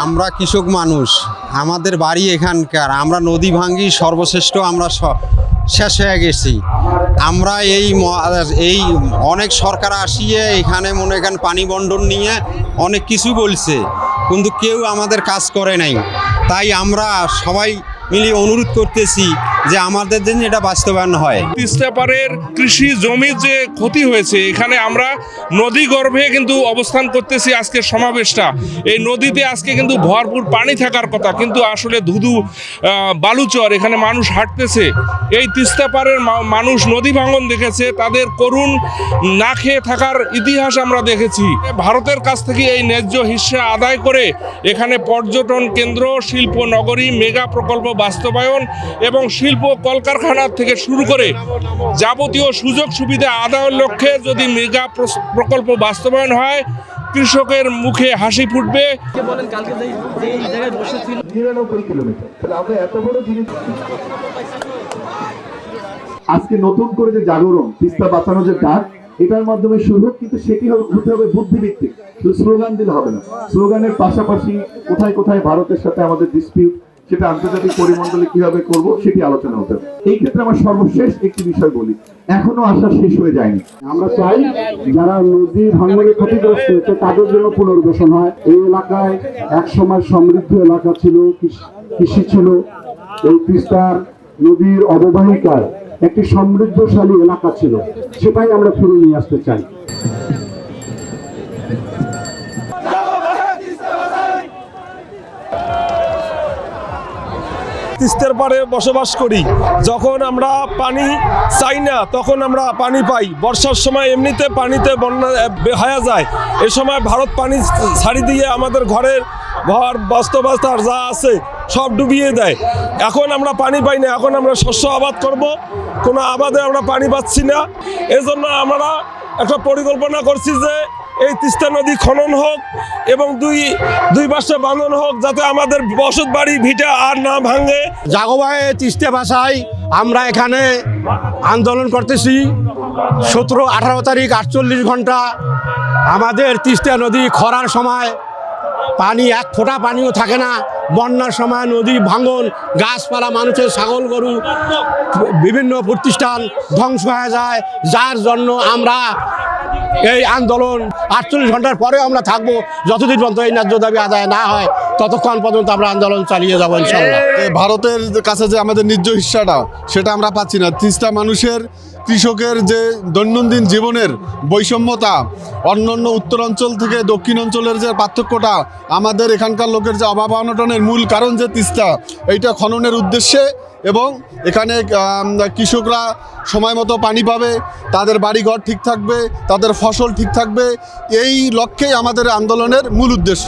আমরা কৃষক মানুষ, আমাদের বাড়ি এখানকার, আমরা নদী ভাঙ্গি সর্বশ্রেষ্ঠ, আমরা শেষ হয়ে গেছি। আমরা এই অনেক সরকার আসিয়ে এখানে মনে করেন পানি বন্টন নিয়ে অনেক কিছু বলছে, কিন্তু কেউ আমাদের কাজ করে নাই। তাই আমরা সবাই মিলিয়ে অনুরোধ করতেছি যে আমাদের জন্য এটা বাস্তবায়ন হয়। তিস্তা পারের কৃষি জমির যে ক্ষতি হয়েছে, এখানে আমরা নদী গর্ভে কিন্তু অবস্থান করতেছি। আজকের সমাবেশটা এই নদীতে আজকে কিন্তু ভরপুর পানি থাকার কথা, কিন্তু আসলে ধুধু বালুচর, এখানে মানুষ হাঁটতেছে। এই তিস্তা পারের মানুষ নদী ভাঙন দেখেছে, তাদের করুণ না খেয়ে থাকার ইতিহাস আমরা দেখেছি। ভারতের কাছ থেকে এই ন্যায্য হিস্সা আদায় করে এখানে পর্যটন কেন্দ্র, শিল্প নগরী, মেগা প্রকল্প বাস্তবায়ন এবং শিল্প কলকারখানা থেকে শুরু করে যাবতীয় সুযোগ সুবিধা আদায়ের লক্ষ্যে যদি মেগা প্রকল্প বাস্তবায়ন হয়, কৃষকের মুখে হাসি ফুটবে। আজকে নতুন করে যে জাগরণ, তিস্তা বাঁচানো যে ডাক, এটার মাধ্যমে শুরু হোক, কিন্তু সেটি হতে হবে বুদ্ধিভিত্তিক। শুধু স্লোগান দিলে হবে না, স্লোগানের পাশাপাশি কোথায় কোথায় ভারতের সাথে আমাদের ডিসপিউট, সেটা আন্তর্জাতিক পরিমণ্ডলে কিভাবে করব সেটি আলোচনা হতে হবে। এই ক্ষেত্রে আমার সর্বশেষ একটি বিষয় বলি, এখনো আশা শেষ হয়ে যায়নি। আমরা চাই যারা নদী ভাঙনে ক্ষতিগ্রস্ত হয়েছে তাদের জন্য পুনর্বাসন হয়। এই এলাকায় একসময় সমৃদ্ধ এলাকা ছিল, কৃষি ছিল। এই তিস্তা নদীর অববাহিকায় একটি সমৃদ্ধশালী এলাকা ছিল, সেটাই আমরা ফিরে নিয়ে আসতে চাই। তিস্তার পাড়ে বসবাস করি, যখন আমরা পানি চাই না তখন আমরা পানি পাই। বর্ষার সময় এমনিতে পানিতে বন্যা হয়ে যায়, এ সময় ভারত পানি ছাড়ি দিয়ে আমাদের ঘর বাস্তবতার যা আছে সব ডুবিয়ে দেয়। এখন আমরা পানি পাই না, এখন আমরা শস্য আবাদ করব, কোনো আবাদে আমরা পানি পাচ্ছি না। এজন্য আমরা একটা পরিকল্পনা করছি যে এই তিস্তা নদী খনন হোক এবং দুই পাশে বাঁধন হোক, যাতে আমাদের বসত বাড়ি ভিটা আর না ভাঙে। জাগোবায় তিস্তা ভাষায় আমরা এখানে আন্দোলন করতেছি। 17-18 তারিখ 48 ঘন্টা আমাদের তিস্তা নদী খরার সময় পানি এক ফোঁটা পানিও থাকে না। বন্যার সময় নদী ভাঙন, গাছপালা, মানুষের ছাগল গরু, বিভিন্ন প্রতিষ্ঠান ধ্বংস হয়ে যায়, যার জন্য আমরা এই আন্দোলন 48 ঘন্টার পরেও আমরা থাকবো, যতদিন পর্যন্ত এই ন্যায্য দাবি আদায় না হয় ততক্ষণ পর্যন্ত আমরা আন্দোলন চালিয়ে যাবো ইনশাআল্লাহ। ভারতের কাছে যে আমাদের ন্যায্য হিস্সাটা, সেটা আমরা পাচ্ছি না। তিস্তা মানুষের, কৃষকের যে দৈনন্দিন জীবনের বৈষম্যতা, অন্যান্য উত্তরাঞ্চল থেকে দক্ষিণ অঞ্চলের যে পার্থক্যটা, আমাদের এখানকার লোকের যে অভাব অনটনের মূল কারণ যে তিস্তা, এইটা খননের উদ্দেশ্যে এবং এখানে কৃষকরা সময় মতো পানি পাবে, তাদের বাড়িঘর ঠিক থাকবে, তাদের ফসল ঠিক থাকবে, এই লক্ষ্যেই আমাদের আন্দোলনের মূল উদ্দেশ্য।